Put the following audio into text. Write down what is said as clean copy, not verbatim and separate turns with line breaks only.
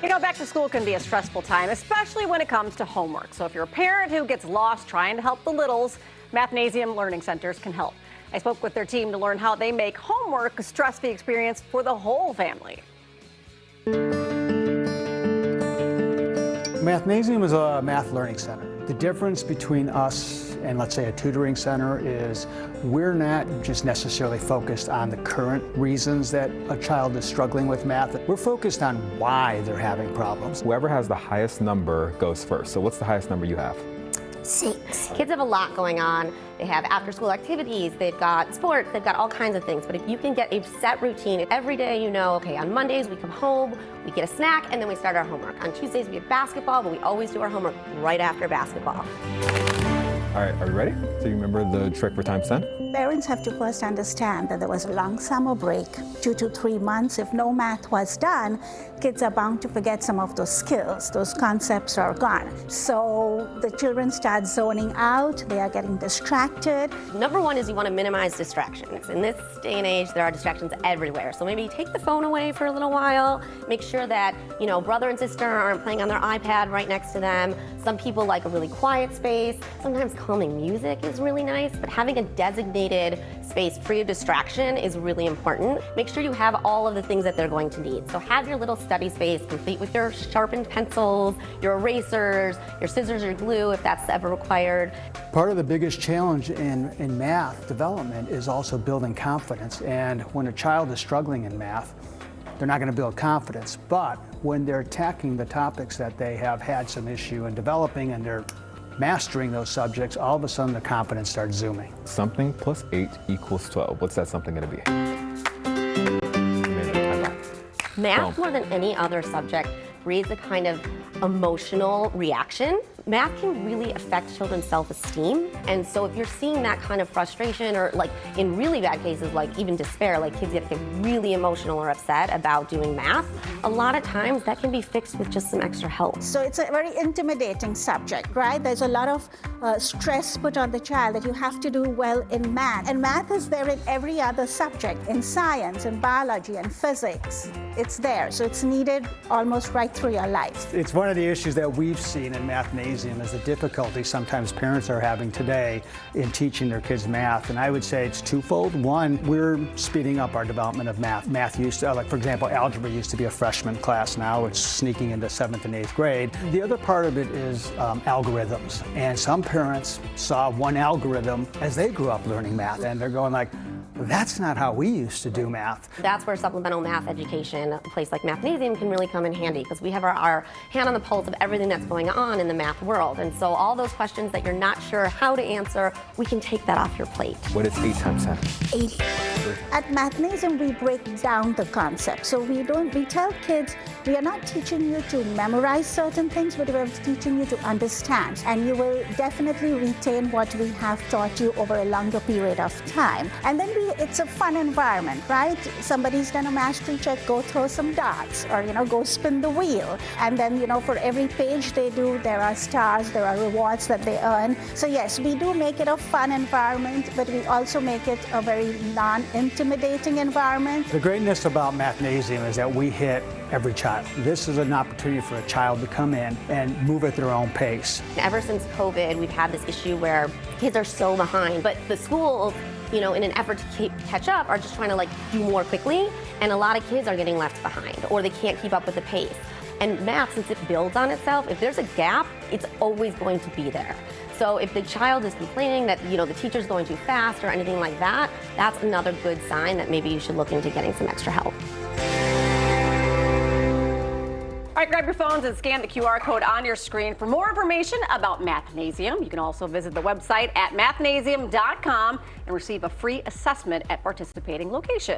You know, back to school can be a stressful time, especially when it comes to homework. So if you're a parent who gets lost trying to help the littles, Mathnasium Learning Centers can help. I spoke with their team to learn how they make homework a stress-free experience for the whole family.
Mathnasium is a math learning center. The difference between us and, let's say, a tutoring center is we're not just necessarily focused on the current reasons that a child is struggling with math. We're focused on why they're having problems.
Whoever has the highest number goes first. So what's the highest number you have?
6. Kids have a lot going on. They have after-school activities, they've got sports, they've got all kinds of things. But if you can get a set routine, every day you know, okay, on Mondays we come home, we get a snack, and then we start our homework. On Tuesdays we have basketball, but we always do our homework right after basketball.
All right, are we ready? So you remember the trick for times 10?
Parents have to first understand that there was a long summer break, 2 to 3 months. If no math was done, kids are bound to forget some of those skills. Those concepts are gone. So the children start zoning out, they are getting distracted.
Number one is you want to minimize distractions. In this day and age, there are distractions everywhere. So maybe take the phone away for a little while, make sure that, you know, brother and sister aren't playing on their iPad right next to them. Some people like a really quiet space. Sometimes calming music is really nice, but having a designated space free of distraction is really important. Make sure you have all of the things that they're going to need. So have your little study space complete with your sharpened pencils, your erasers, your scissors, your glue, if that's ever required.
Part of the biggest challenge in math development is also building confidence. And when a child is struggling in math, they're not going to build confidence. But when they're attacking the topics that they have had some issue in developing and they're mastering those subjects, all of a sudden the confidence starts zooming.
Something plus 8 equals 12. What's that something going to be?
Math, more than any other subject, breeds a kind of emotional reaction. Math can really affect children's self-esteem. And so if you're seeing that kind of frustration, or like in really bad cases, like even despair, like kids get really emotional or upset about doing math, a lot of times that can be fixed with just some extra help.
So it's a very intimidating subject, right? There's a lot of stress put on the child that you have to do well in math. And math is there in every other subject, in science, in biology, and physics. It's there, so it's needed almost right through your life.
It's one of the issues that we've seen in Mathnasium is the difficulty sometimes parents are having today in teaching their kids math. And I would say it's twofold. One, we're speeding up our development of math. Math used to, like for example, algebra used to be a freshman class. Now it's sneaking into 7th and 8th grade. The other part of it is algorithms. And some parents saw one algorithm as they grew up learning math, and they're going like, that's not how we used to do math.
That's where supplemental math education, a place like Mathnasium, can really come in handy, because we have our hand on the pulse of everything that's going on in the math world. And so all those questions that you're not sure how to answer, we can take that off your plate.
What is 8 times 10?
80. At Mathnasium, we break down the concept. So we tell kids, we are not teaching you to memorize certain things, but we're teaching you to understand. And you will definitely retain what we have taught you over a longer period of time. And then it's a fun environment, right? Somebody's done a mastery check, go throw some darts, or go spin the wheel. And then for every page they do, there are stars, there are rewards that they earn. So yes, we do make it a fun environment, but we also make it a very non-intimidating environment.
The greatness about Mathnasium is that we hit every child. This is an opportunity for a child to come in and move at their own pace.
Ever since COVID, we've had this issue where kids are so behind, but the schools, in an effort to catch up, are just trying to do more quickly, and a lot of kids are getting left behind, or they can't keep up with the pace. And math, since it builds on itself, if there's a gap, it's always going to be there. So if the child is complaining that the teacher's going too fast or anything like that, that's another good sign that maybe you should look into getting some extra help.
All right, grab your phones and scan the QR code on your screen for more information about Mathnasium. You can also visit the website at mathnasium.com and receive a free assessment at participating locations.